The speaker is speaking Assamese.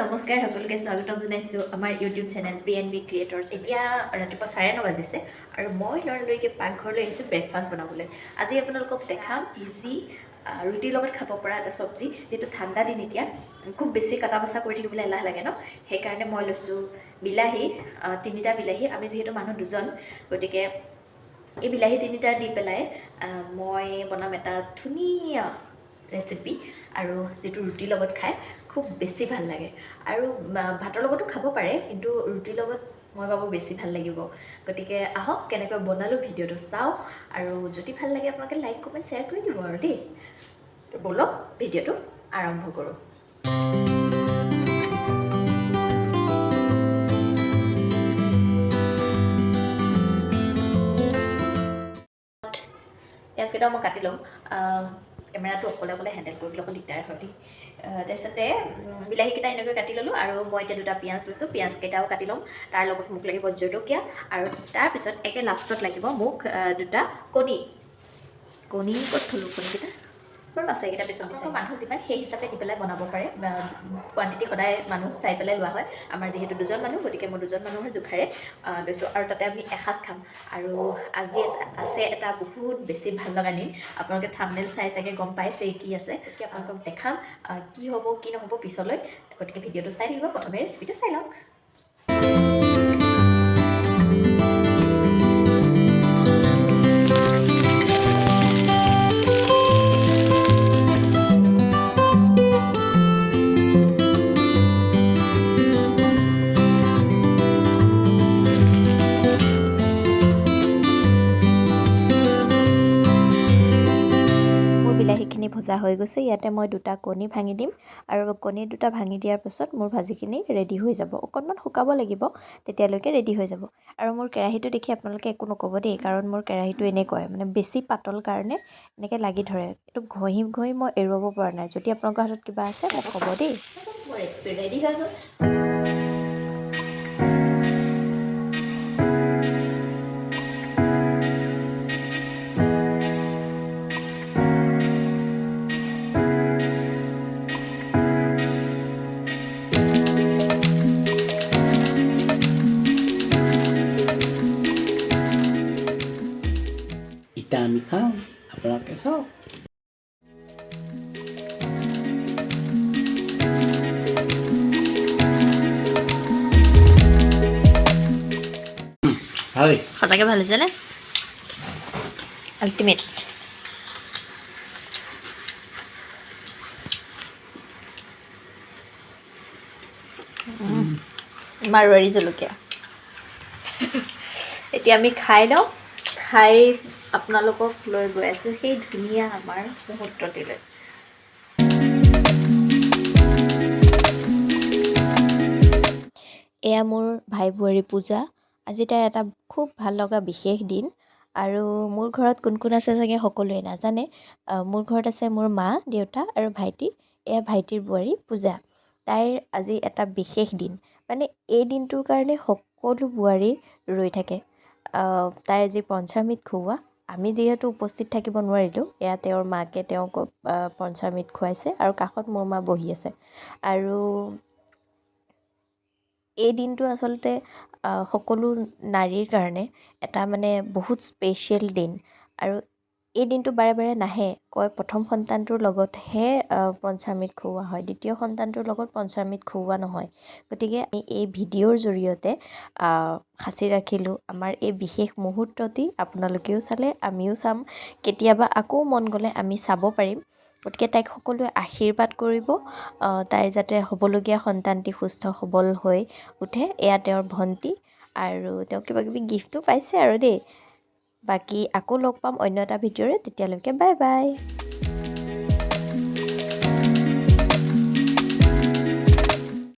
নমস্কাৰ সকলোকে স্বাগতম জনাইছোঁ আমাৰ ইউটিউব চেনেল PNB ক্ৰিয়েটৰ্ছ। এতিয়া ৰাতিপুৱা 9:30 বাজিছে আৰু মই লৰালৰিকৈ পাকঘৰলৈ আহিছোঁ ব্ৰেকফাষ্ট বনাবলৈ। আজি আপোনালোকক দেখাম ইজি ৰুটিৰ লগত খাব পৰা এটা চব্জি, যিটো ঠাণ্ডা দিন এতিয়া খুব বেছি কটা বচা কৰি থাকিবলৈ এলাহ লাগে ন। সেইকাৰণে মই লৈছোঁ বিলাহী, 3টা বিলাহী। আমি যিহেতু মানুহ 2জন, গতিকে এই বিলাহী 3টা দি পেলাই মই বনাম এটা ধুনীয়া ৰেচিপি, আৰু যিটো ৰুটিৰ লগত খাই খুব বেছি ভাল লাগে। আৰু ভাতৰ লগতো খাব পাৰে, কিন্তু ৰুটিৰ লগত মই ভাবোঁ বেছি ভাল লাগিব। গতিকে আহক কেনেকৈ বনালোঁ ভিডিঅ'টো চাওঁ, আৰু যদি ভাল লাগে আপোনালোকে লাইক কমেণ্ট শ্বেয়াৰ কৰি দিব আৰু দেই। ব'লক ভিডিঅ'টো আৰম্ভ কৰোঁ। পিঁয়াজকেইটাও মই কাটি ল'ম। কেমেৰাটো অকলে হেণ্ডেল কৰিবলৈ অকণ দিগদাৰ হয় দেই। তাৰপিছতে বিলাহীকেইটা এনেকৈ কাটি ল'লোঁ, আৰু মই এতিয়া 2টা পিঁয়াজ লৈছোঁ। পিঁয়াজকেইটাও কাটি ল'ম। তাৰ লগত মোক লাগিব জলকীয়া, আৰু তাৰপিছত একে লাষ্টত লাগিব মোক 2টা কণী। ক'ত থ'লোঁ কণীকেইটা? বাৰু আছে, এইকেইটা পিছত বিচাৰি। মানুহ যিমান সেই হিচাপে দি পেলাই বনাব পাৰে। কোৱান্টিটি সদায় মানুহ চাই পেলাই লোৱা হয়। আমাৰ যিহেতু 2জন মানুহ, গতিকে মই 2জন মানুহৰ জোখাৰে লৈছোঁ, আৰু তাতে আমি এসাঁজ খাম। আৰু আজি আছে এটা বহুত বেছি ভাল লগা দিন। আপোনালোকে থাম্বনেইল চাই চাগে গম পাইছে কি আছে। গতিকে আপোনালোকক দেখাম কি হ'ব কি নহ'ব পিছলৈ। গতিকে ভিডিঅ'টো চাই থাকিব। প্ৰথমে ৰেচিপিটো চাই লওক। বিলাহীখিনি ভজা হৈ গৈছে। ইয়াতে মই 2টা কণী ভাঙি দিম, আৰু কণী 2টা ভাঙি দিয়াৰ পাছত মোৰ ভাজিখিনি ৰেডি হৈ যাব। অকণমান শুকাব লাগিব, তেতিয়ালৈকে ৰেডি হৈ যাব। আৰু মোৰ কেৰাহীটো দেখি আপোনালোকে একো নক'ব দেই, কাৰণ মোৰ কেৰাহীটো এনেকুৱাই, মানে বেছি পাতল কাৰণে এনেকৈ লাগি ধৰে। এইটো ঘঁহি মই এৰুৱাব পৰা নাই। যদি আপোনালোকৰ হাতত কিবা আছে মোক ক'ব দেই। মোৰ ৰেচিপি ৰেডি হৈ গ'ল। এতিয়া আমি খাওঁ, আপোনালোকে চাওক। হয়, সঁচাকৈ ভাল হৈছেনে? আল্টিমেট। মাৰোৱাৰী জলকীয়া। এতিয়া আমি খাই লওঁ। খাই আপোনালোকক লৈ গৈ আছোঁ সেই ধুনীয়া আমাৰ মুহূৰ্তটিলৈ। এয়া মোৰ ভাই বোৱাৰী পূজা। আজি তাইৰ এটা খুব ভাল লগা বিশেষ দিন, আৰু মোৰ ঘৰত কোন কোন আছে চাগে সকলোৱে নাজানে। মোৰ ঘৰত আছে মোৰ মা, দেউতা আৰু ভাইটি। এয়া ভাইটিৰ বোৱাৰী পূজা। তাইৰ আজি এটা বিশেষ দিন, মানে এই দিনটোৰ কাৰণে সকলো বোৱাৰী ৰৈ থাকে। তাইৰ আজি পঞ্চামৃত খুওৱা। আমি যিহেতু উপস্থিত থাকিব নোৱাৰিলোঁ, এয়া তেওঁৰ মাকে তেওঁক পঞ্চামৃত খুৱাইছে, আৰু কাষত মোৰ মা বহি আছে। আৰু এই দিনটো আচলতে সকলো নাৰীৰ কাৰণে এটা মানে বহুত স্পেচিয়েল দিন। আৰু এই দিনটো বাৰে বাৰে নাহে। কয় প্ৰথম সন্তানটোৰ লগতহে পঞ্চামৃত খুওৱা হয়, দ্বিতীয় সন্তানটোৰ লগত পঞ্চামৃত খুওৱা নহয়। গতিকে আমি এই ভিডিঅ'ৰ জৰিয়তে সাঁচি ৰাখিলোঁ আমাৰ এই বিশেষ মুহূৰ্তটি। আপোনালোকেও চালে, আমিও চাম। কেতিয়াবা আকৌ মন গ'লে আমি চাব পাৰিম। গতিকে তাইক সকলোৱে আশীৰ্বাদ কৰিব, তাইৰ যাতে হ'বলগীয়া সন্তানটি সুস্থ সবল হৈ উঠে। এয়া তেওঁৰ ভণ্টি, আৰু তেওঁ কিবাকিবি গিফ্টো পাইছে আৰু দেই। বাকী আকৌ লগ পাম অন্য এটা ভিডিঅ'ৰে। তেতিয়ালৈকে বাই বাই।